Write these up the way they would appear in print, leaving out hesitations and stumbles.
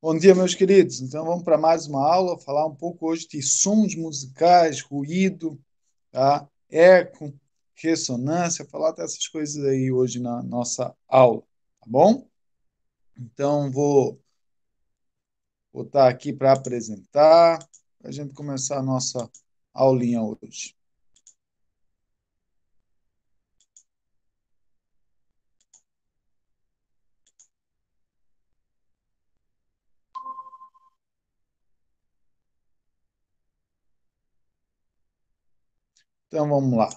Bom dia, meus queridos. Então, vamos para mais uma aula, falar um pouco hoje de sons musicais, ruído, tá? Eco, ressonância, falar dessas coisas aí hoje na nossa aula, tá bom? Então, vou botar aqui para apresentar, para a gente começar a nossa aulinha hoje. Então, vamos lá.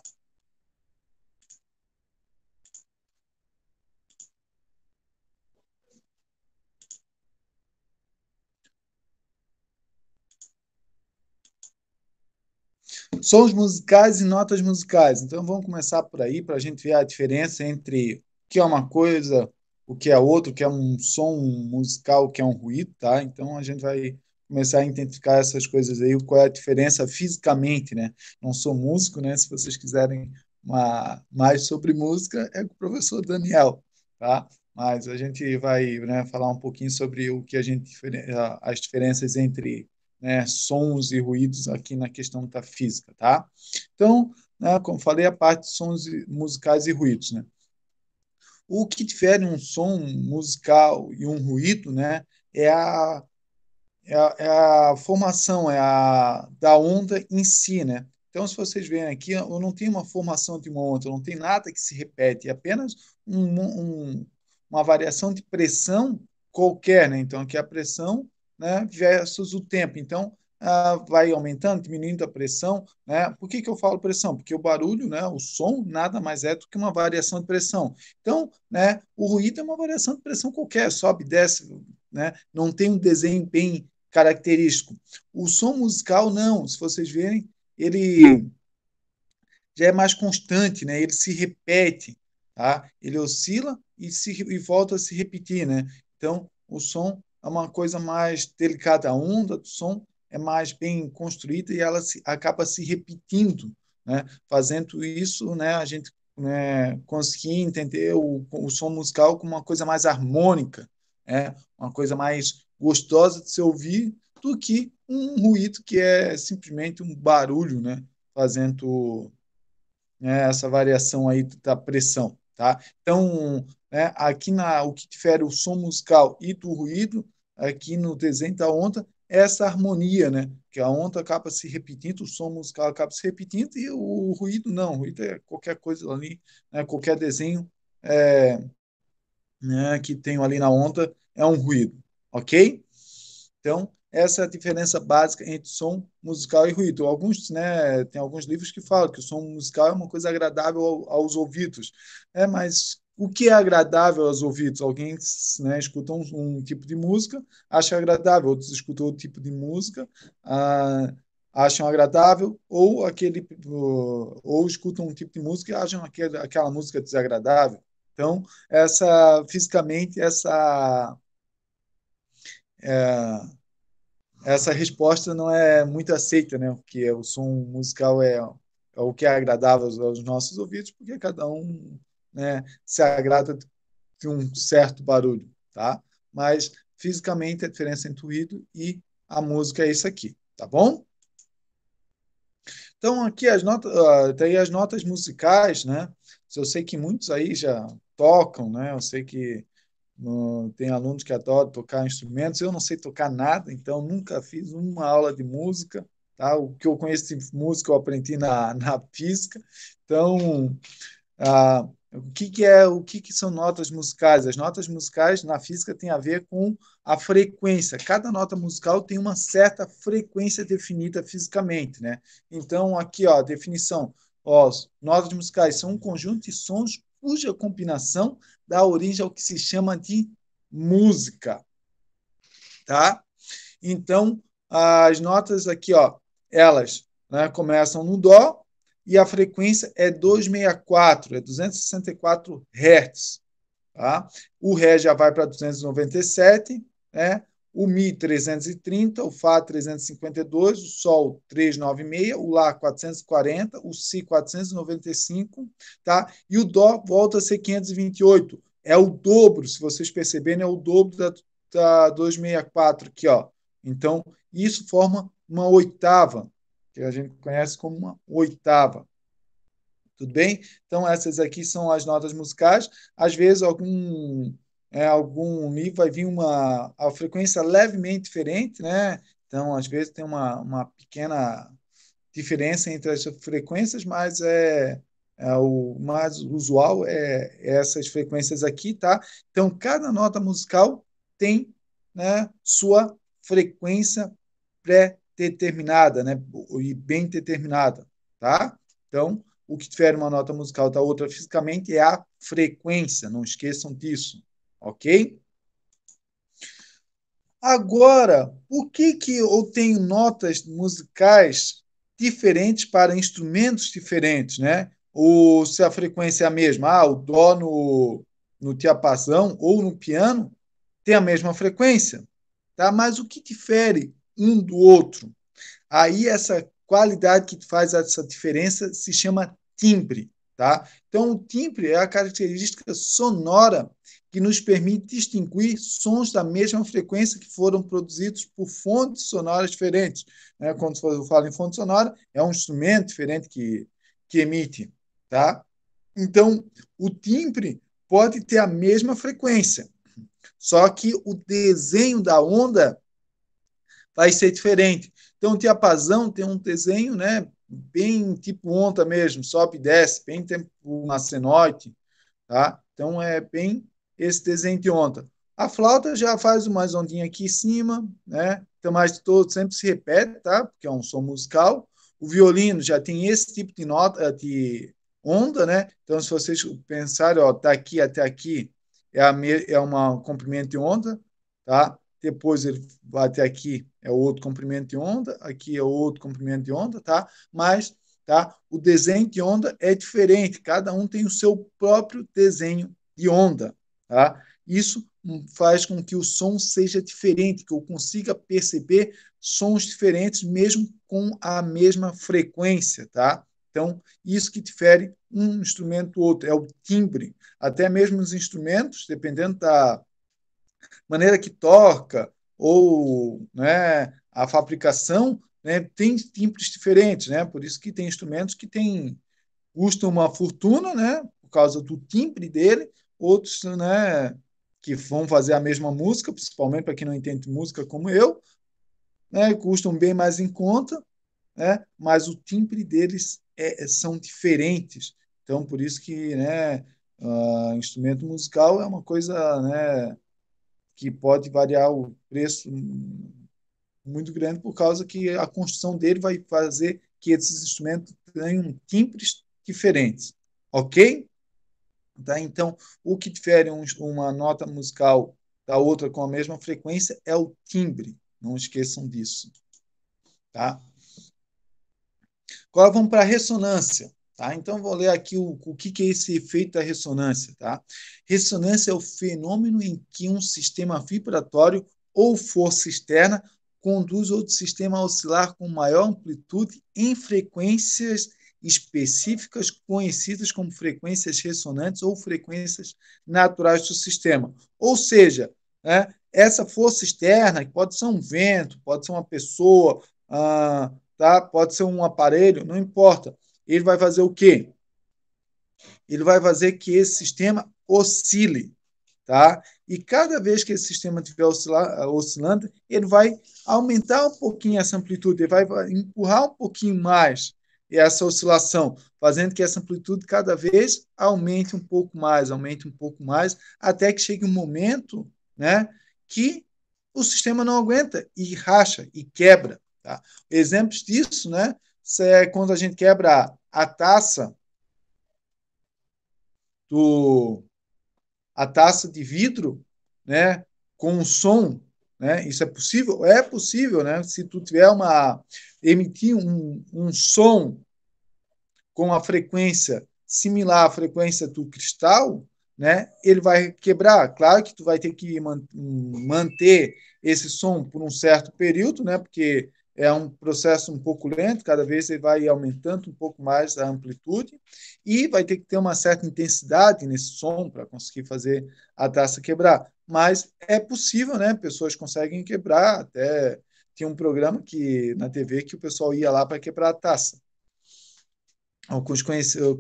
Sons musicais e notas musicais. Então vamos começar por aí para a gente ver a diferença entre o que é uma coisa, o que é outro, o que é um som musical, o que é um ruído, tá? Então a gente vai começar a identificar essas coisas aí, qual é a diferença fisicamente, né? Não sou músico, né? Se vocês quiserem mais sobre música, é com o professor Daniel, tá? Mas a gente vai, né, falar um pouquinho sobre o que a gente as diferenças entre, né, sons e ruídos aqui na questão da física, tá? Então, né, como falei, a parte de sons musicais e ruídos, né? O que difere um som musical e um ruído, né, é a formação, da onda em si, né? Então, se vocês verem aqui, eu não tenho uma formação de uma onda, não tem nada que se repete, é apenas uma variação de pressão qualquer, né? Então, aqui a pressão, né, versus o tempo. Então, vai aumentando, diminuindo a pressão, né? Por que eu falo pressão? Porque o barulho, né, o som, nada mais é do que uma variação de pressão. Então, né, o ruído é uma variação de pressão qualquer, sobe, desce, né? Não tem um desenho bem característico. O som musical, não. Se vocês verem, ele já é mais constante, né? Ele se repete, tá? Ele oscila e volta a se repetir, né? Então, o som é uma coisa mais delicada. A onda do som é mais bem construída e ela acaba se repetindo, né? Fazendo isso, né? A gente, né, conseguir entender o som musical como uma coisa mais harmônica, né? Uma coisa mais gostosa de se ouvir do que um ruído que é simplesmente um barulho, né? Fazendo, né, essa variação aí da pressão, tá? Então, né, o que difere o som musical e do ruído, aqui no desenho da onda, é essa harmonia, né? Que a onda acaba se repetindo, o som musical acaba se repetindo e o ruído não. O ruído é qualquer coisa ali, né? Qualquer desenho, né, que tem ali na onda é um ruído, ok? Então, essa é a diferença básica entre som musical e ruído. Alguns, né, tem alguns livros que falam que o som musical é uma coisa agradável aos ouvidos, né, mas o que é agradável aos ouvidos? Alguém, né, escuta tipo de música, acha agradável, outros escutam outro tipo de música, acham agradável, ou escutam um tipo de música e acham aquela música desagradável. Então, fisicamente, é, essa resposta não é muito aceita, né? Porque o som musical é o que é agradável aos nossos ouvidos, porque cada um, né, se agrada de um certo barulho, tá? Mas fisicamente a diferença entre o ruído e a música é isso aqui, tá bom? Então aqui tem as notas musicais, né? Eu sei que muitos aí já tocam, né? Eu sei que tem alunos que adoram tocar instrumentos. Eu não sei tocar nada, então nunca fiz uma aula de música. Tá? O que eu conheço de música eu aprendi na física. Então, o que são notas musicais? As notas musicais na física têm a ver com a frequência. Cada nota musical tem uma certa frequência definida fisicamente, né? Então, aqui, ó, a definição. Ó, notas musicais são um conjunto de sons cuja combinação dá origem ao que se chama de música, tá? Então, as notas aqui, ó, elas, né, começam no dó e a frequência é 264, é 264 Hz, tá? O ré já vai para 297, né? O mi 330, o fá 352, o sol 396, o lá 440, o si 495, tá? E o dó volta a ser 528. É o dobro, se vocês perceberem, é o dobro tá 264 aqui, ó. Então, isso forma uma oitava, que a gente conhece como uma oitava. Tudo bem? Então, essas aqui são as notas musicais. Às vezes, algum nível vai vir a frequência levemente diferente, né? Então, às vezes, tem uma pequena diferença entre as frequências, mas o mais usual é essas frequências aqui, tá? Então, cada nota musical tem, né, sua frequência pré-determinada, né? E bem determinada, tá? Então, o que difere uma nota musical da outra fisicamente é a frequência, não esqueçam disso, ok? Agora, por que eu tenho notas musicais diferentes para instrumentos diferentes, né? Ou se a frequência é a mesma, o dó no diapasão ou no piano tem a mesma frequência, tá? Mas o que difere um do outro? Aí essa qualidade que faz essa diferença se chama timbre, tá? Então o timbre é a característica sonora que nos permite distinguir sons da mesma frequência que foram produzidos por fontes sonoras diferentes. Né? Quando eu falo em fonte sonora, é um instrumento diferente que emite, tá? Então o timbre pode ter a mesma frequência, só que o desenho da onda vai ser diferente. Então, o diapasão tem um desenho, né, bem tipo onda mesmo, sobe e desce, bem tempo uma senoide, tá? Então, é bem esse desenho de onda. A flauta já faz umas ondinhas aqui em cima, né? Então, mas todo sempre se repete, tá? Porque é um som musical. O violino já tem esse tipo de nota, de onda, né? Então, se vocês pensarem, ó, daqui até aqui é uma comprimento de onda, tá? Depois ele vai até aqui, é outro comprimento de onda, aqui é outro comprimento de onda, tá? Mas, tá? O desenho de onda é diferente, cada um tem o seu próprio desenho de onda, tá? Isso faz com que o som seja diferente, que eu consiga perceber sons diferentes mesmo com a mesma frequência, tá? Então, isso que difere um instrumento do outro, é o timbre. Até mesmo os instrumentos, dependendo da maneira que toca ou, né, a fabricação, né, tem timbres diferentes, né? Por isso que tem instrumentos que custam uma fortuna, né, por causa do timbre dele, outros, né, que vão fazer a mesma música, principalmente para quem não entende música como eu, né, custam bem mais em conta, né, mas o timbre deles são diferentes. Então, por isso que, né, instrumento musical é uma coisa, né, que pode variar o preço muito grande por causa que a construção dele vai fazer que esses instrumentos tenham timbres diferentes, ok? Tá? Então, o que difere uma nota musical da outra com a mesma frequência é o timbre. Não esqueçam disso, tá? Agora vamos para a ressonância. Tá? Então, vou ler aqui o que é esse efeito da ressonância. Tá? Ressonância é o fenômeno em que um sistema vibratório ou força externa conduz outro sistema a oscilar com maior amplitude em frequências específicas conhecidas como frequências ressonantes ou frequências naturais do sistema. Ou seja, né, essa força externa, que pode ser um vento, pode ser uma pessoa, tá? Pode ser um aparelho, não importa. Ele vai fazer o quê? Ele vai fazer que esse sistema oscile, tá? E cada vez que esse sistema estiver oscilando, ele vai aumentar um pouquinho essa amplitude, ele vai empurrar um pouquinho mais essa oscilação, fazendo que essa amplitude cada vez aumente um pouco mais, até que chegue um momento, né, que o sistema não aguenta e racha e quebra. Tá? Exemplos disso, né, é quando a gente quebra a taça do a taça de vidro, né, com um som, né? Isso é possível? É possível, né? Se tu tiver emitir um som com a frequência similar à frequência do cristal, né? Ele vai quebrar. Claro que tu vai ter que manter esse som por um certo período, né? Porque é um processo um pouco lento, cada vez ele vai aumentando um pouco mais a amplitude e vai ter que ter uma certa intensidade nesse som para conseguir fazer a taça quebrar. Mas é possível, né? Pessoas conseguem quebrar, até tinha um programa que na TV que o pessoal ia lá para quebrar a taça. Alguns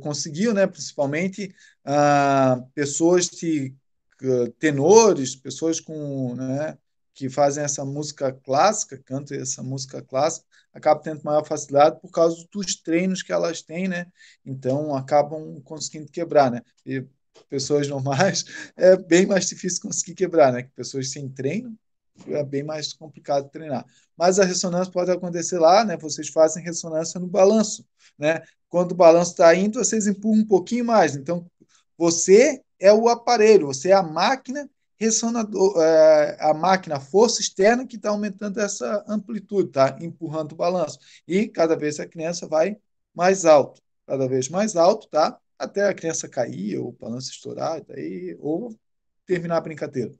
conseguiu, né? Principalmente pessoas de tenores, pessoas com, né, que fazem essa música clássica, cantam essa música clássica, acabam tendo maior facilidade por causa dos treinos que elas têm, né? Então acabam conseguindo quebrar, né? E pessoas normais é bem mais difícil conseguir quebrar, né? Que pessoas sem treino é bem mais complicado treinar. Mas a ressonância pode acontecer lá, né? Vocês fazem ressonância no balanço, né? Quando o balanço está indo, vocês empurram um pouquinho mais. Então, você é o aparelho, você é a máquina ressonador, a máquina, a força externa que está aumentando essa amplitude, tá? Empurrando o balanço. E cada vez a criança vai mais alto, cada vez mais alto, tá? Até a criança cair, ou o balanço estourar, daí, ou terminar a brincadeira.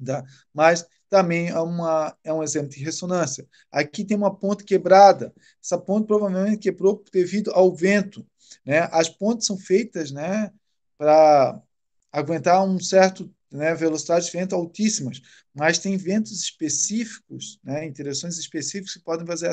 Tá? Mas também é um exemplo de ressonância. Aqui tem uma ponte quebrada. Essa ponte provavelmente quebrou devido ao vento. Né? As pontes são feitas, né, para aguentar um certo, né, velocidade de vento altíssimas, mas tem ventos específicos, né, em direções específicas que podem fazer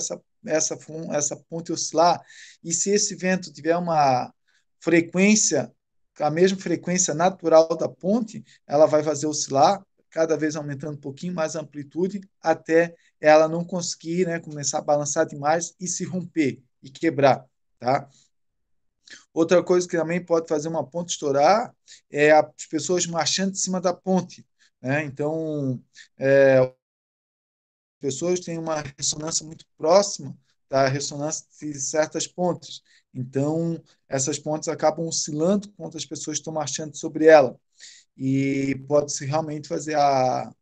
essa ponte oscilar. E se esse vento tiver uma frequência, a mesma frequência natural da ponte, ela vai fazer oscilar cada vez aumentando um pouquinho mais a amplitude, até ela não conseguir, né, começar a balançar demais e se romper e quebrar, tá? Outra coisa que também pode fazer uma ponte estourar é as pessoas marchando em cima da ponte, né? Então, pessoas têm uma ressonância muito próxima da ressonância de certas pontes. Então, essas pontes acabam oscilando quando as pessoas estão marchando sobre ela e pode-se realmente fazer a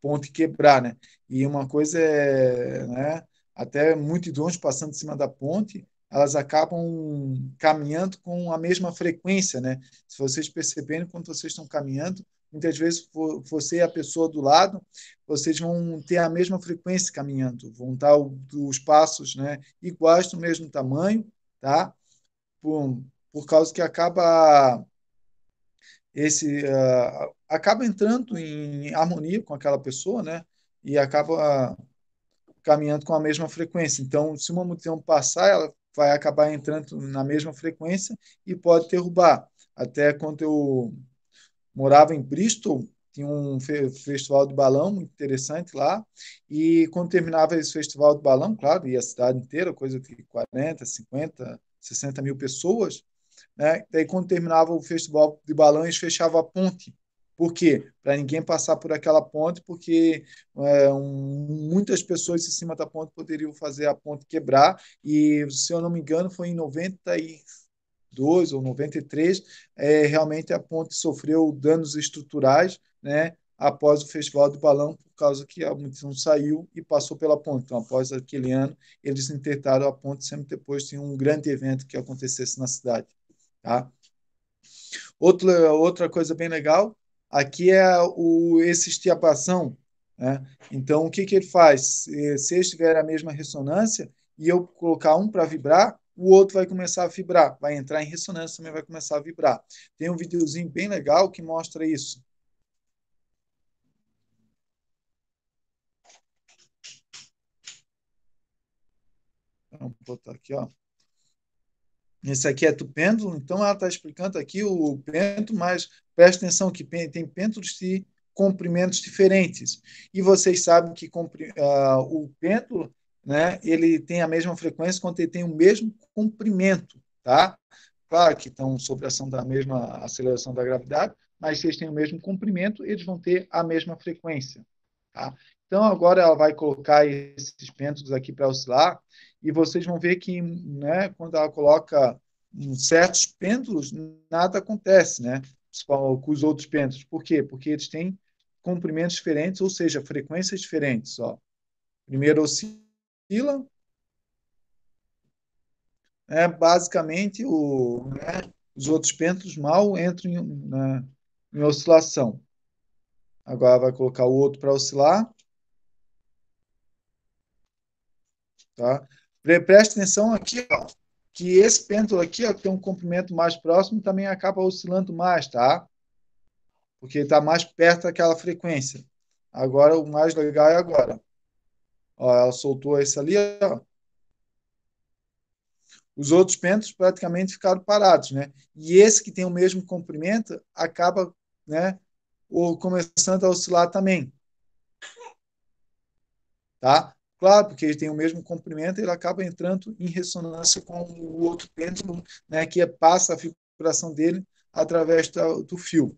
ponte quebrar, né? E uma coisa é, né, até muito idôneos passando em cima da ponte, elas acabam caminhando com a mesma frequência, né? Se vocês perceberem, quando vocês estão caminhando, muitas vezes você e a pessoa do lado, vocês vão ter a mesma frequência caminhando, vão estar os passos, né, iguais do mesmo tamanho, tá? Por causa que acaba entrando em harmonia com aquela pessoa, né? E acaba caminhando com a mesma frequência. Então, se uma multidão passar, ela vai acabar entrando na mesma frequência e pode derrubar. Até quando eu morava em Bristol, tinha um festival de balão muito interessante lá, e quando terminava esse festival de balão, claro, ia a cidade inteira, coisa de 40, 50, 60 mil pessoas, né? Daí, quando terminava o festival de balões, fechava a ponte. Por quê? Para ninguém passar por aquela ponte, porque muitas pessoas em cima da ponte poderiam fazer a ponte quebrar. E, se eu não me engano, foi em 92 ou 93, realmente a ponte sofreu danos estruturais, né? Após o festival de balão, por causa que a multidão saiu e passou pela ponte. Então, após aquele ano, eles interditaram a ponte, sempre depois de um grande evento que acontecesse na cidade. Tá? Outra coisa bem legal, aqui é esse estiapação. Né? Então, o que, que ele faz? Se eles tiverem a mesma ressonância e eu colocar um para vibrar, o outro vai começar a vibrar, vai entrar em ressonância, também vai começar a vibrar. Tem um videozinho bem legal que mostra isso. Vamos botar aqui, ó. Esse aqui é do pêndulo, então ela está explicando aqui o pêndulo, mas preste atenção que tem pêndulos de comprimentos diferentes. E vocês sabem que o pêndulo, né, ele tem a mesma frequência quando ele tem o mesmo comprimento, tá? Claro que estão sob a ação da mesma aceleração da gravidade, mas se eles têm o mesmo comprimento, eles vão ter a mesma frequência, tá? Então, agora ela vai colocar esses pêndulos aqui para oscilar, e vocês vão ver que, né, quando ela coloca certos pêndulos, nada acontece, né, com os outros pêndulos. Por quê? Porque eles têm comprimentos diferentes, ou seja, frequências diferentes. Ó. Primeiro oscila, basicamente os outros pêndulos mal entram em oscilação. Agora vai colocar o outro para oscilar. tá? Preste atenção aqui, ó, que esse pêndulo aqui, ó, que tem um comprimento mais próximo, também acaba oscilando mais, tá? Porque está mais perto daquela frequência. Agora, o mais legal é agora. Ó, ela soltou esse ali, ó. Os outros pêndulos praticamente ficaram parados, né? E esse que tem o mesmo comprimento acaba, né, começando a oscilar também, tá? Claro, porque ele tem o mesmo comprimento, ele acaba entrando em ressonância com o outro pêndulo, né, que passa a vibração dele através do fio,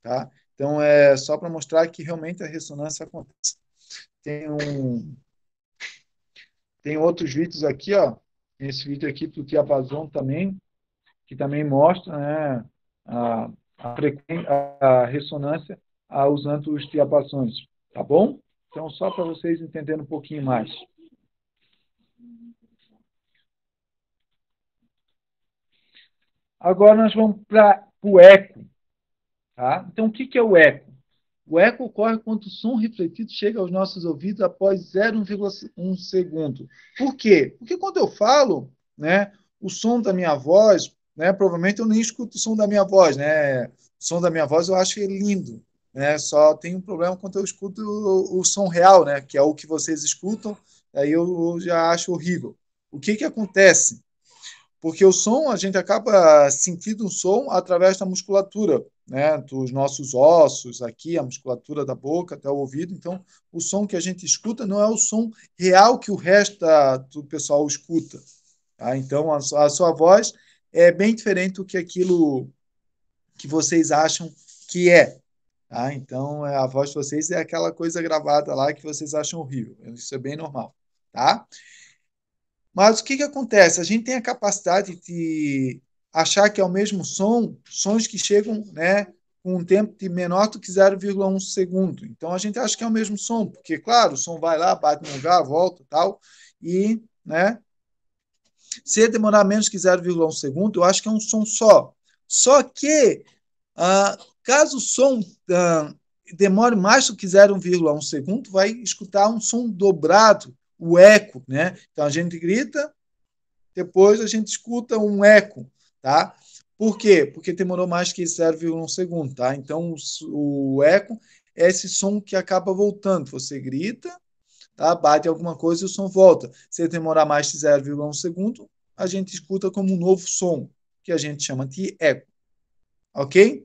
tá? Então, é só para mostrar que realmente a ressonância acontece. Tem, tem outros vídeos aqui, ó. Esse vídeo aqui do diapasão também, que também mostra, né, a, a ressonância usando os diapasões, tá bom? Então, só para vocês entenderem um pouquinho mais. Agora nós vamos para o eco. Tá? Então, o que é o eco? O eco ocorre quando o som refletido chega aos nossos ouvidos após 0,1 segundo. Por quê? Porque quando eu falo, né, o som da minha voz, né, provavelmente eu nem escuto o som da minha voz. Né? O som da minha voz eu acho lindo. Né? Só tem um problema quando eu escuto o som real, né, que é o que vocês escutam, aí eu já acho horrível. O que acontece? Porque o som, a gente acaba sentindo o som através da musculatura, né, dos nossos ossos aqui, a musculatura da boca até o ouvido. Então, o som que a gente escuta não é o som real que o resto do pessoal escuta. Tá? Então, a sua voz é bem diferente do que aquilo que vocês acham que é. Tá? Então, a voz de vocês é aquela coisa gravada lá que vocês acham horrível. Isso é bem normal. Tá? Mas o que acontece? A gente tem a capacidade de achar que é o mesmo som, sons que chegam, né, com um tempo de menor do que 0,1 segundo. Então a gente acha que é o mesmo som, porque, claro, o som vai lá, bate no lugar, volta e tal, e, né, se demorar menos que 0,1 segundo, eu acho que é um som só. Só que, caso o som demore mais do que 0,1 segundo, vai escutar um som dobrado, o eco, né? Então a gente grita, depois a gente escuta um eco, tá? Por quê? Porque demorou mais que 0,1 segundo, tá? Então o eco é esse som que acaba voltando. Você grita, tá? Bate alguma coisa e o som volta. Se demorar mais de 0,1 segundo, a gente escuta como um novo som, que a gente chama de eco, ok?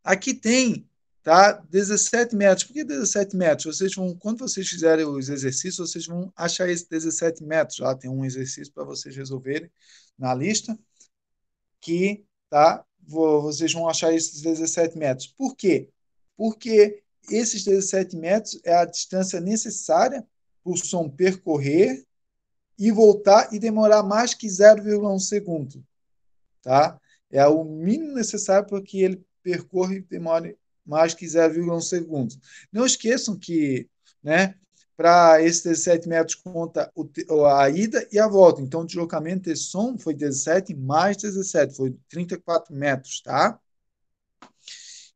Aqui tem, tá? 17 metros. Por que 17 metros? Vocês vão, quando vocês fizerem os exercícios, vocês vão achar esse 17 metros. Lá tem um exercício para vocês resolverem na lista, que, tá? Vocês vão achar esses 17 metros. Por quê? Porque esses 17 metros é a distância necessária para o som percorrer e voltar e demorar mais que 0,1 segundo, tá? É o mínimo necessário para que ele percorra e demore mais que 0,1 segundo. Não esqueçam que, né, para esses 17 metros conta a ida e a volta. Então, o deslocamento desse som foi 17 mais 17, foi 34 metros, tá?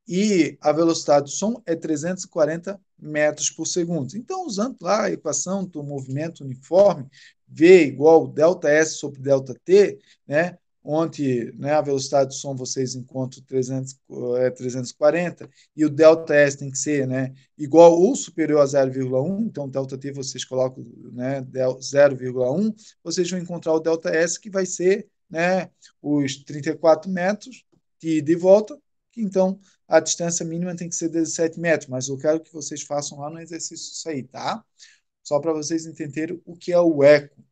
E a velocidade do som é 340 metros por segundo. Então, usando lá a equação do movimento uniforme, V igual ΔS sobre ΔT, né, onde, né, a velocidade do som vocês encontram 340 e o ΔS tem que ser, né, igual ou superior a 0,1, então ΔT vocês colocam, né, 0,1, vocês vão encontrar o ΔS que vai ser, né, os 34 metros de ida e volta, que então a distância mínima tem que ser 17 metros, mas eu quero que vocês façam lá no exercício isso aí, tá? Só para vocês entenderem o que é o eco.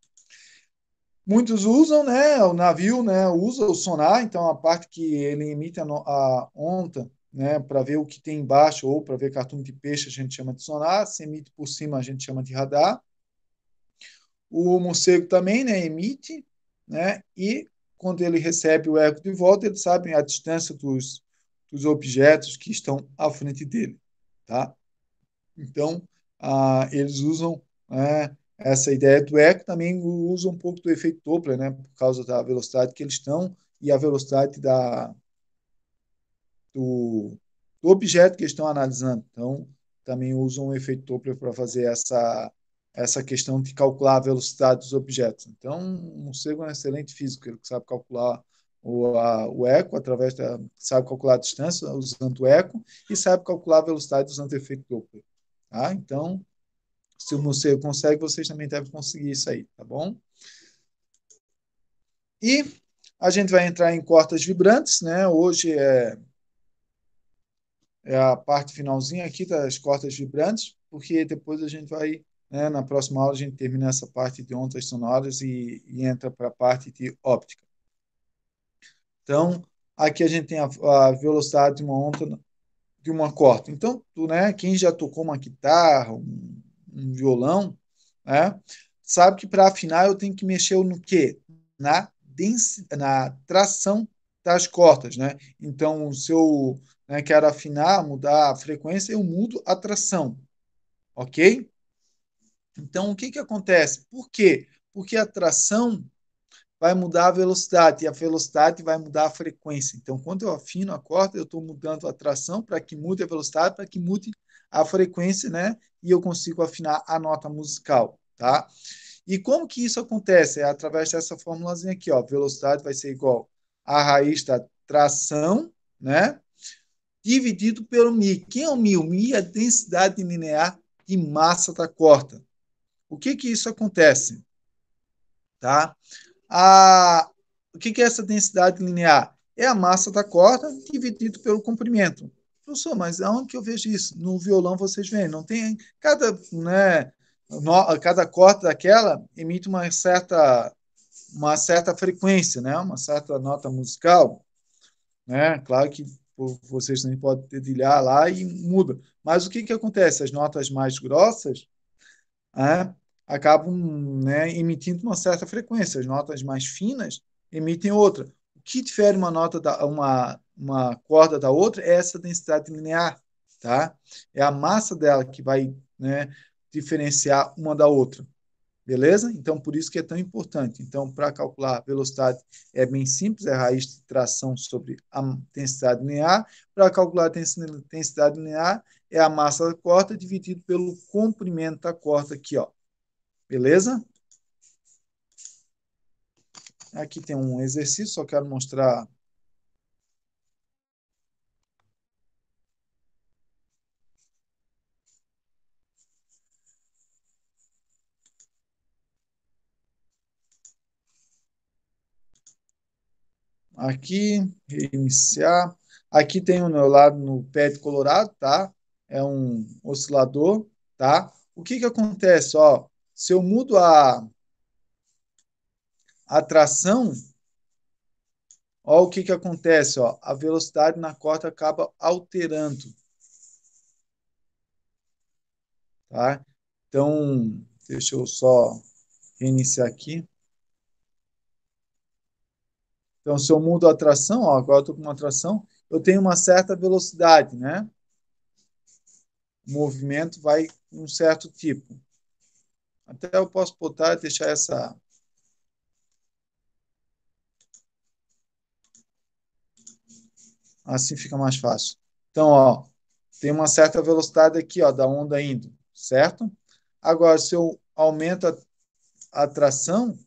Muitos usam, né, o navio, né, usa o sonar, então a parte que ele emite a onda, né, para ver o que tem embaixo ou para ver cartoon de peixe, a gente chama de sonar, se emite por cima, a gente chama de radar. O morcego também, né, emite, né, e quando ele recebe o eco de volta, ele sabe a distância dos objetos que estão à frente dele, tá? Então, eles usam, né, essa ideia do eco, também usam um pouco do efeito Doppler, né, por causa da velocidade que eles estão e a velocidade do, do objeto que eles estão analisando. Então, também usam o efeito Doppler para fazer essa essa questão de calcular a velocidade dos objetos. Então, o morcego é um excelente físico, ele sabe calcular o eco através sabe calcular a distância usando o eco e sabe calcular a velocidade usando o efeito Doppler. Tá? Então, se o morcego consegue, vocês também devem conseguir isso aí, tá bom? E a gente vai entrar em cordas vibrantes, né? Hoje é a parte finalzinha aqui das cordas vibrantes, porque depois a gente vai, né, na próxima aula, a gente termina essa parte de ondas sonoras e entra para a parte de óptica. Então, aqui a gente tem a velocidade de uma onda de uma corda. Então, né, quem já tocou uma guitarra, um violão, né, sabe que para afinar eu tenho que mexer no quê? Na tração das cordas, né? Então, se eu, né, quero afinar, mudar a frequência, eu mudo a tração, ok? Então, o que que acontece? Por quê? Porque a tração vai mudar a velocidade e a velocidade vai mudar a frequência. Então, quando eu afino a corda, eu estou mudando a tração para que mude a velocidade, para que mude a frequência, né? E eu consigo afinar a nota musical, tá? E como que isso acontece? É através dessa formulazinha aqui, ó. Velocidade vai ser igual a raiz da tração, né? Dividido pelo μ. Quem é o μ? O μ é a densidade linear de massa da corda. O que que isso acontece? Tá? O que é essa densidade linear? É a massa da corda dividido pelo comprimento. Professor, mas aonde que eu vejo isso? No violão vocês veem, não tem cada, né, cada corda daquela emite uma certa frequência, né, uma certa nota musical, né? Claro que vocês também podem dedilhar lá e muda. Mas o que que acontece? As notas mais grossas, né, acabam, né, emitindo uma certa frequência. As notas mais finas emitem outra. O que difere uma corda da outra é essa densidade linear, tá? É a massa dela que vai, né, diferenciar uma da outra. Beleza? Então, por isso que é tão importante. Então, para calcular a velocidade é bem simples, é a raiz de tração sobre a densidade linear. Para calcular a densidade linear, é a massa da corda dividido pelo comprimento da corda aqui, ó. Beleza? Aqui tem um exercício, só quero mostrar. Aqui, reiniciar. Aqui tem o meu lado no pé de colorado, tá? É um oscilador, tá? O que que acontece, ó? Se eu mudo a tração, ó, o que que acontece, ó? A velocidade na corda acaba alterando, tá? Então, deixa eu só reiniciar aqui. Então, se eu mudo a tração, ó, agora eu estou com uma tração, eu tenho uma certa velocidade, né? O movimento vai um certo tipo. Até eu posso botar e deixar essa. Assim fica mais fácil. Então, ó, tem uma certa velocidade aqui, ó, da onda indo, certo? Agora, se eu aumento a tração,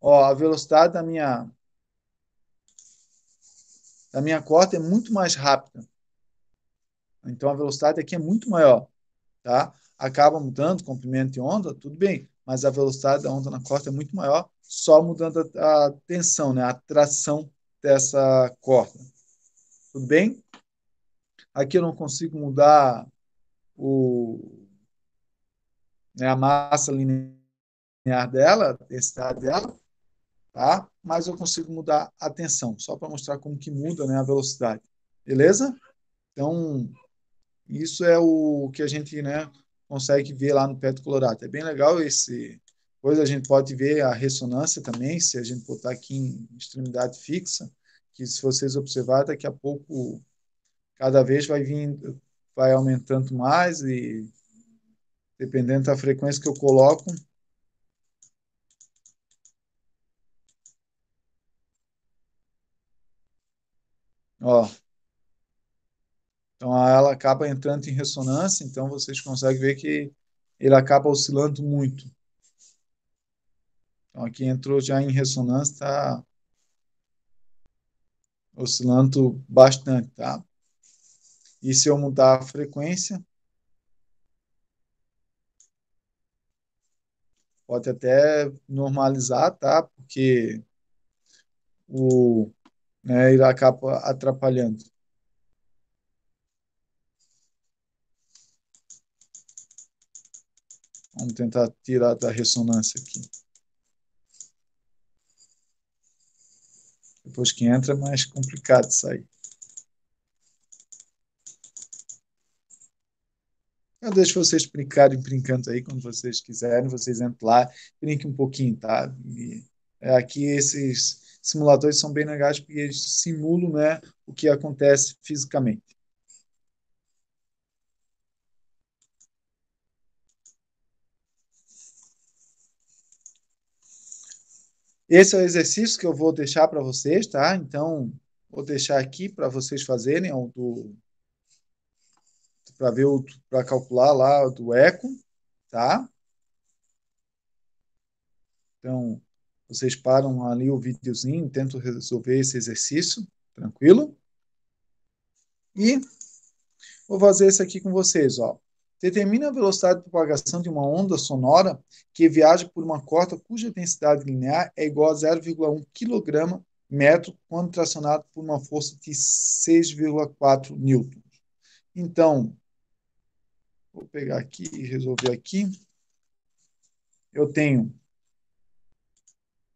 ó, a velocidade da minha corda é muito mais rápida. Então, a velocidade aqui é muito maior, tá? Acaba mudando o comprimento de onda, tudo bem, mas a velocidade da onda na corda é muito maior, só mudando a tensão, né? A tração dessa corda. Tudo bem? Aqui eu não consigo mudar o, né, a massa linear dela, a densidade dela, tá? Mas eu consigo mudar a tensão, só para mostrar como que muda, né, a velocidade. Beleza? Então, isso é o que a gente, né, consegue ver lá no Petro Colorado. É bem legal esse. Depois a gente pode ver a ressonância também, se a gente botar aqui em extremidade fixa, que se vocês observarem, daqui a pouco cada vez vai vindo, vai aumentando mais e dependendo da frequência que eu coloco, ó, então ela acaba entrando em ressonância, então vocês conseguem ver que ele acaba oscilando muito. Então, aqui entrou já em ressonância, está oscilando bastante, tá? E se eu mudar a frequência, pode até normalizar, tá? Porque ele acaba atrapalhando. Vamos tentar tirar da ressonância aqui. Depois que entra, é mais complicado sair. Eu deixo vocês brincarem brincando aí, quando vocês quiserem, vocês entram lá, brinquem um pouquinho, tá? Aqui esses simuladores são bem legais porque eles simulam, né, o que acontece fisicamente. Esse é o exercício que eu vou deixar para vocês, tá? Então, vou deixar aqui para vocês fazerem para ver para calcular lá do eco, tá? Então, vocês param ali o videozinho, tentam resolver esse exercício, tranquilo? E vou fazer isso aqui com vocês, ó. Determine a velocidade de propagação de uma onda sonora que viaja por uma corda cuja densidade linear é igual a 0,1 kg metro quando tracionado por uma força de 6,4 newton. Então, vou pegar aqui e resolver aqui. Eu tenho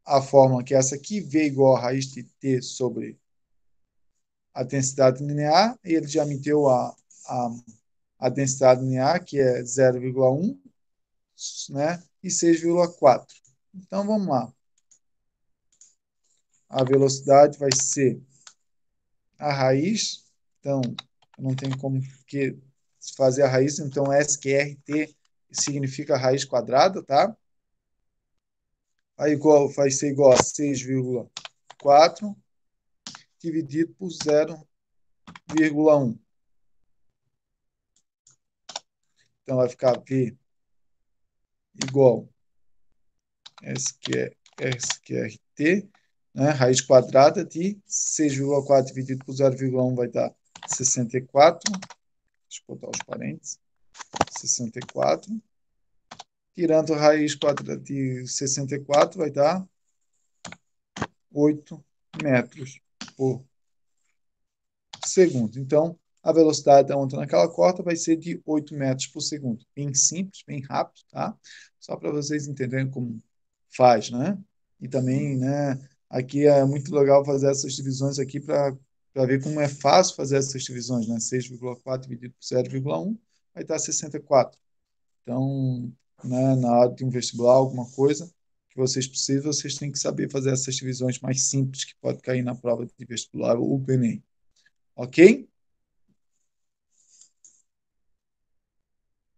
a fórmula que é essa aqui, V igual a raiz de T sobre a densidade linear, e ele já me deu a densidade linear, que é 0,1, né, e 6,4. Então, vamos lá. A velocidade vai ser a raiz, então, não tem como fazer a raiz, então S que é RT significa raiz quadrada, tá? Vai ser igual a 6,4 dividido por 0,1. Então, vai ficar V igual SQRT, né? Raiz quadrada de 6,4 dividido por 0,1 vai dar 64. Deixa eu botar os parênteses. 64. Tirando a raiz quadrada de 64, vai dar 8 metros por segundo. Então, a velocidade da onda naquela corda vai ser de 8 metros por segundo. Bem simples, bem rápido, tá? Só para vocês entenderem como faz, né? E também, né, aqui é muito legal fazer essas divisões aqui para ver como é fácil fazer essas divisões, né? 6,4 dividido por 0,1 vai dar 64. Então, né, na hora de um vestibular, alguma coisa que vocês precisam, vocês têm que saber fazer essas divisões mais simples que pode cair na prova de vestibular ou do Enem. Ok?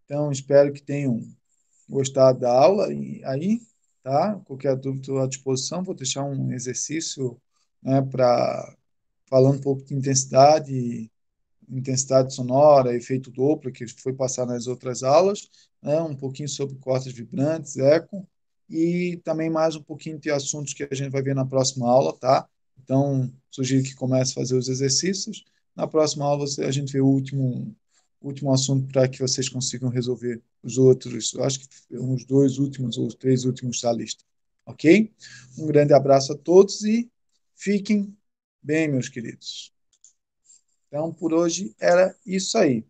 Então, espero que tenham gostado da aula aí, tá? Qualquer dúvida, estou à disposição. Vou deixar um exercício, né, para falando um pouco de intensidade sonora, efeito Doppler, que foi passar nas outras aulas, né? Um pouquinho sobre cordas vibrantes, eco, e também mais um pouquinho de assuntos que a gente vai ver na próxima aula, tá? Então, sugiro que comece a fazer os exercícios. Na próxima aula, a gente vê o último assunto para que vocês consigam resolver os outros, eu acho que uns 2 últimos ou os 3 últimos da lista. Ok? Um grande abraço a todos e fiquem bem, meus queridos. Então, por hoje era isso aí.